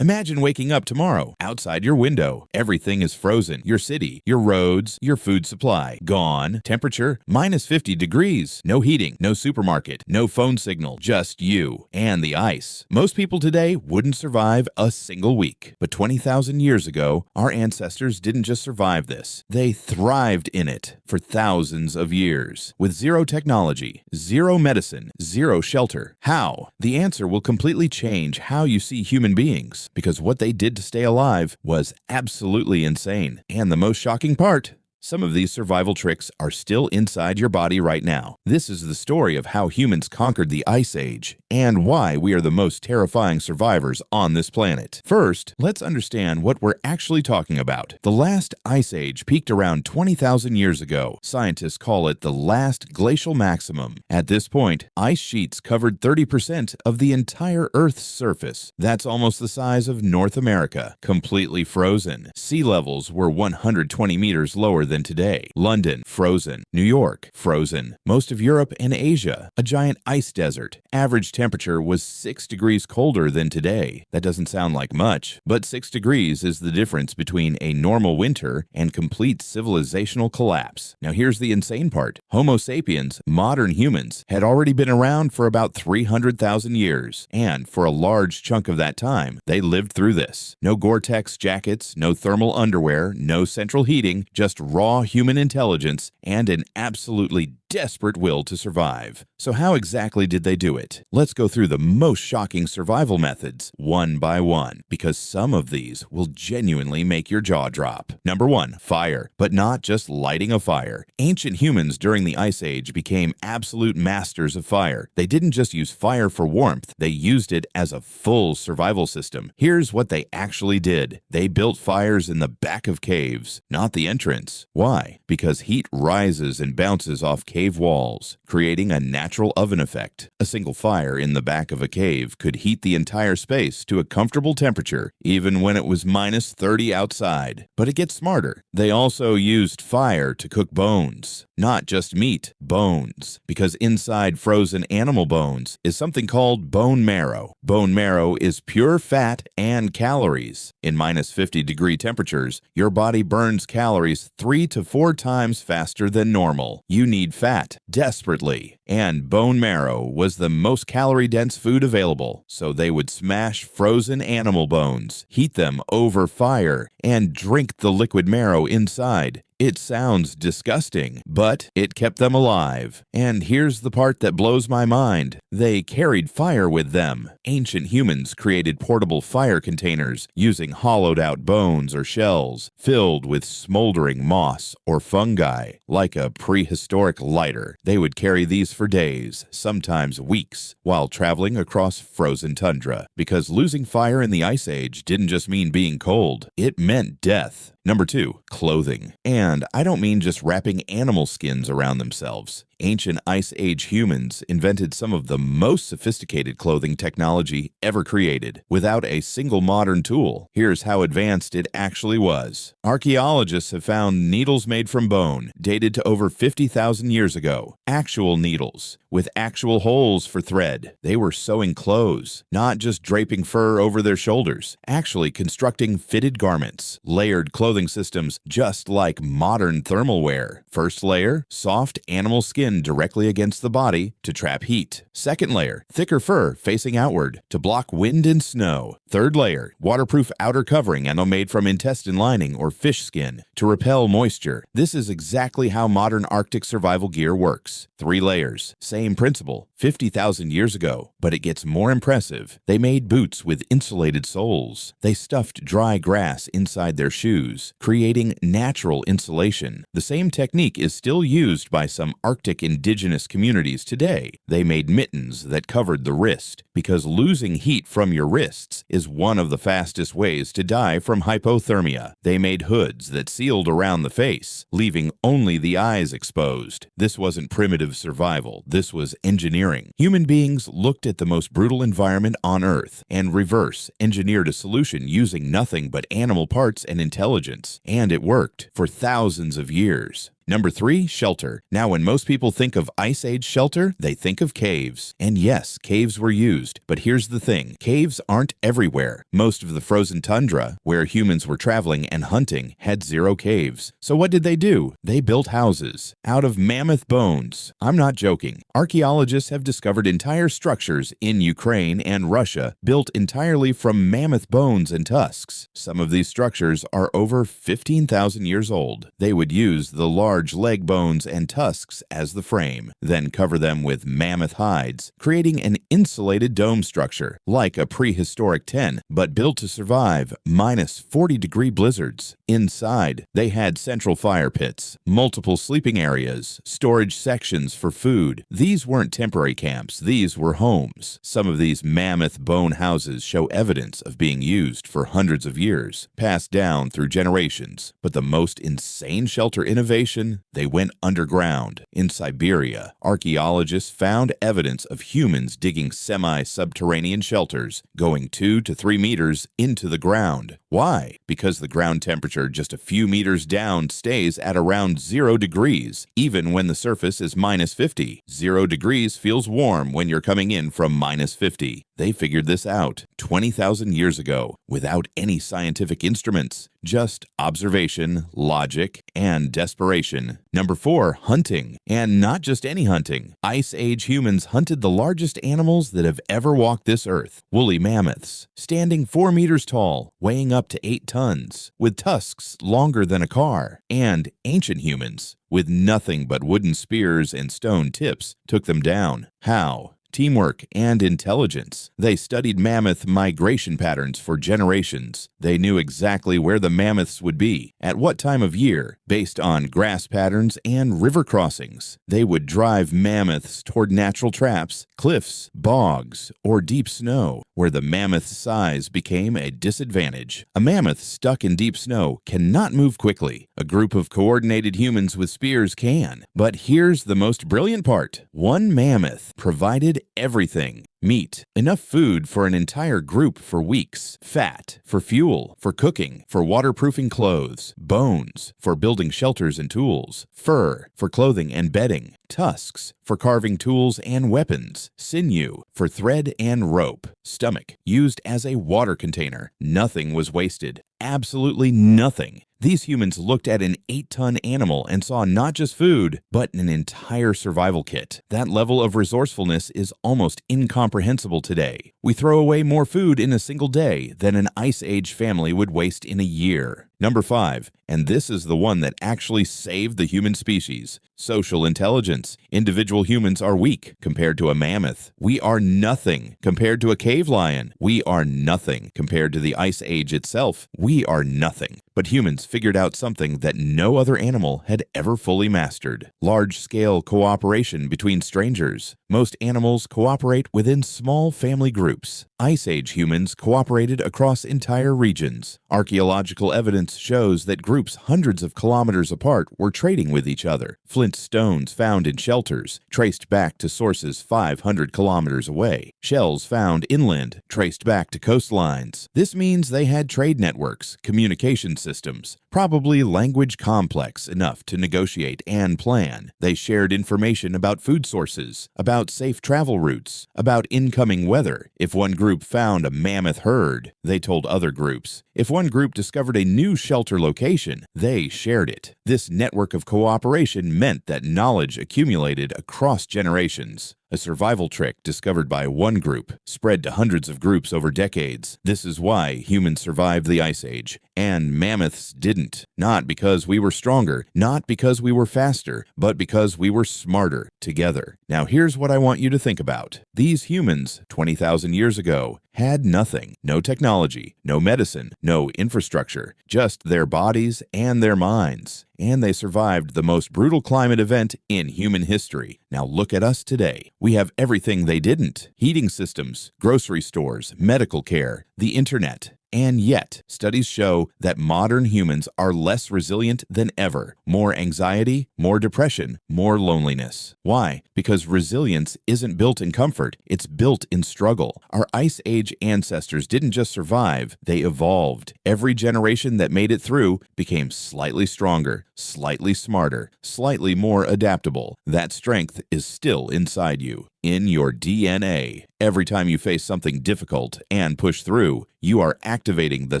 Imagine waking up tomorrow. Outside your window, everything is frozen. Your city, your roads, your food supply, gone. Temperature, minus 50 degrees. No heating, no supermarket, no phone signal, just you and the ice. Most people today wouldn't survive a single week. But 20,000 years ago, our ancestors didn't just survive this. They thrived in it for thousands of years. With zero technology, zero medicine, zero shelter. How? The answer will completely change how you see human beings, because what they did to stay alive was absolutely insane. And the most shocking part, some of these survival tricks are still inside your body right now. This is the story of how humans conquered the Ice Age and why we are the most terrifying survivors on this planet. First, let's understand what we're actually talking about. The last Ice Age peaked around 20,000 years ago. Scientists call it the last glacial maximum. At this point, ice sheets covered 30% of the entire Earth's surface. That's almost the size of North America, completely frozen. Sea levels were 120 meters lower than today. London, frozen. New York, frozen. Most of Europe and Asia, a giant ice desert. Average temperature was 6 degrees colder than today. That doesn't sound like much, but 6 degrees is the difference between a normal winter and complete civilizational collapse. Now here's the insane part. Homo sapiens, modern humans, had already been around for about 300,000 years, and for a large chunk of that time, they lived through this. No Gore-Tex jackets, no thermal underwear, no central heating, just raw human intelligence and an absolutely desperate will to survive. So how exactly did they do it? Let's go through the most shocking survival methods one by one, because some of these will genuinely make your jaw drop. Number 1, fire, but not just lighting a fire. Ancient humans during the Ice Age became absolute masters of fire. They didn't just use fire for warmth, they used it as a full survival system. Here's what they actually did. They built fires in the back of caves, not the entrance. Why? Because heat rises and bounces off cave walls, creating a natural oven effect. A single fire in the back of a cave could heat the entire space to a comfortable temperature, even when it was minus 30 outside. But it gets smarter. They also used fire to cook bones. Not just meat, bones. Because inside frozen animal bones is something called bone marrow. Bone marrow is pure fat and calories. In minus 50 degree temperatures, your body burns calories 3 to 4 times faster than normal. You need fat desperately. And bone marrow was the most calorie-dense food available, so they would smash frozen animal bones, heat them over fire, and drink the liquid marrow inside. It sounds disgusting, but it kept them alive. And here's the part that blows my mind. They carried fire with them. Ancient humans created portable fire containers using hollowed-out bones or shells filled with smoldering moss or fungi. Like a prehistoric lighter, they would carry these for days, sometimes weeks, while traveling across frozen tundra. Because losing fire in the Ice Age didn't just mean being cold, it meant death. Number 2, clothing. And I don't mean just wrapping animal skins around themselves. Ancient Ice Age humans invented some of the most sophisticated clothing technology ever created, without a single modern tool. Here's how advanced it actually was. Archaeologists have found needles made from bone, dated to over 50,000 years ago. Actual needles, with actual holes for thread. They were sewing clothes, not just draping fur over their shoulders, actually constructing fitted garments. Layered clothing systems just like modern thermal wear. First layer, soft animal skin directly against the body to trap heat. Second layer, thicker fur facing outward to block wind and snow. Third layer, waterproof outer covering and made from intestine lining or fish skin to repel moisture. This is exactly how modern Arctic survival gear works. 3 layers, same principle, 50,000 years ago, but it gets more impressive. They made boots with insulated soles. They stuffed dry grass inside their shoes, creating natural insulation. The same technique is still used by some Arctic indigenous communities today. They made mittens that covered the wrist, because losing heat from your wrists is one of the fastest ways to die from hypothermia. They made hoods that sealed around the face, leaving only the eyes exposed. This wasn't primitive survival, this was engineering. Human beings looked at the most brutal environment on Earth and reverse engineered a solution using nothing but animal parts and intelligence. And it worked for thousands of years. Number 3, shelter. Now, when most people think of Ice Age shelter, they think of caves. And yes, caves were used. But here's the thing. Caves aren't everywhere. Most of the frozen tundra, where humans were traveling and hunting, had 0 caves. So what did they do? They built houses out of mammoth bones. I'm not joking. Archaeologists have discovered entire structures in Ukraine and Russia built entirely from mammoth bones and tusks. Some of these structures are over 15,000 years old. They would use the large leg bones and tusks as the frame, then cover them with mammoth hides, creating an insulated dome structure, like a prehistoric tonne, but built to survive minus 40-degree blizzards. Inside, they had central fire pits, multiple sleeping areas, storage sections for food. These weren't temporary camps, these were homes. Some of these mammoth bone houses show evidence of being used for hundreds of years, passed down through generations. But the most insane shelter innovation, they went underground. In Siberia, archaeologists found evidence of humans digging semi-subterranean shelters, going 2 to 3 meters into the ground. Why? Because the ground temperature just a few meters down stays at around 0 degrees, even when the surface is minus 50. 0 degrees feels warm when you're coming in from minus 50. They figured this out 20,000 years ago without any scientific instruments, just observation, logic, and desperation. Number 4, hunting. And not just any hunting. Ice Age humans hunted the largest animals that have ever walked this earth. Woolly mammoths, standing 4 meters tall, weighing up to 8 tons, with tusks longer than a car. And ancient humans, with nothing but wooden spears and stone tips, took them down. How? Teamwork and intelligence. They studied mammoth migration patterns for generations. They knew exactly where the mammoths would be, at what time of year, based on grass patterns and river crossings. They would drive mammoths toward natural traps, cliffs, bogs, or deep snow, where the mammoth's size became a disadvantage. A mammoth stuck in deep snow cannot move quickly. A group of coordinated humans with spears can. But here's the most brilliant part. One mammoth provided everything. Meat, enough food for an entire group for weeks. Fat, for fuel, for cooking, for waterproofing clothes. Bones, for building shelters and tools. Fur, for clothing and bedding. Tusks, for carving tools and weapons. Sinew, for thread and rope. Stomach, used as a water container. Nothing was wasted. Absolutely nothing. These humans looked at an 8-ton animal and saw not just food, but an entire survival kit. That level of resourcefulness is almost incomprehensible today. We throw away more food in a single day than an Ice Age family would waste in a year. Number 5, and this is the one that actually saved the human species. Social intelligence. Individual humans are weak compared to a mammoth. We are nothing compared to a cave lion. We are nothing compared to the Ice Age itself. We are nothing. But humans figured out something that no other animal had ever fully mastered. Large-scale cooperation between strangers. Most animals cooperate within small family groups. Ice Age humans cooperated across entire regions. Archaeological evidence shows that groups hundreds of kilometers apart were trading with each other. Flint stones found in shelters, traced back to sources 500 kilometers away. Shells found inland, traced back to coastlines. This means they had trade networks, communication systems, probably language complex enough to negotiate and plan. They shared information about food sources, about safe travel routes, about incoming weather. If one group found a mammoth herd, they told other groups. If one group discovered a new shelter location, they shared it. This network of cooperation meant that knowledge accumulated across generations. A survival trick discovered by one group spread to hundreds of groups over decades. This is why humans survived the Ice Age, and mammoths didn't. Not because we were stronger, not because we were faster, but because we were smarter together. Now here's what I want you to think about. These humans, 20,000 years ago, had nothing. No technology, no medicine, no infrastructure, just their bodies and their minds. And they survived the most brutal climate event in human history. Now look at us today. We have everything they didn't. Heating systems, grocery stores, medical care, the internet, And yet, studies show that modern humans are less resilient than ever. More anxiety, more depression, more loneliness. Why? Because resilience isn't built in comfort, it's built in struggle. Our Ice Age ancestors didn't just survive, they evolved. Every generation that made it through became slightly stronger, slightly smarter, slightly more adaptable. That strength is still inside you, in your DNA. Every time you face something difficult and push through, you are activating the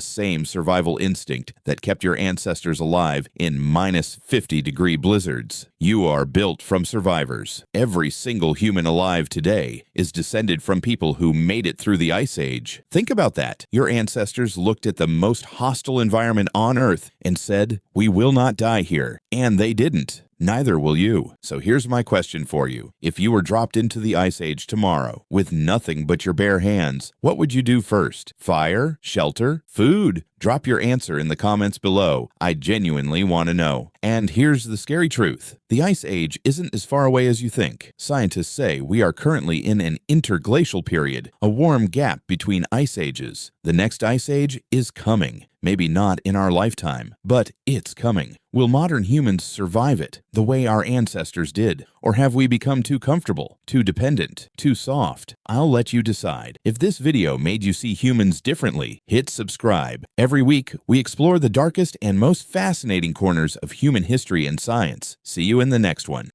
same survival instinct that kept your ancestors alive in -50-degree blizzards. You are built from survivors. Every single human alive today is descended from people who made it through the Ice Age. Think about that. Your ancestors looked at the most hostile environment on Earth and said, "We will not die here." And they didn't. Neither will you. So here's my question for you. If you were dropped into the Ice Age tomorrow with nothing but your bare hands, what would you do first? Fire? Shelter? Food? Drop your answer in the comments below. I genuinely want to know. And here's the scary truth. The Ice Age isn't as far away as you think. Scientists say we are currently in an interglacial period, a warm gap between ice ages. The next Ice Age is coming. Maybe not in our lifetime, but it's coming. Will modern humans survive it the way our ancestors did? Or have we become too comfortable, too dependent, too soft? I'll let you decide. If this video made you see humans differently, hit subscribe. Every week, we explore the darkest and most fascinating corners of human history and science. See you in the next one.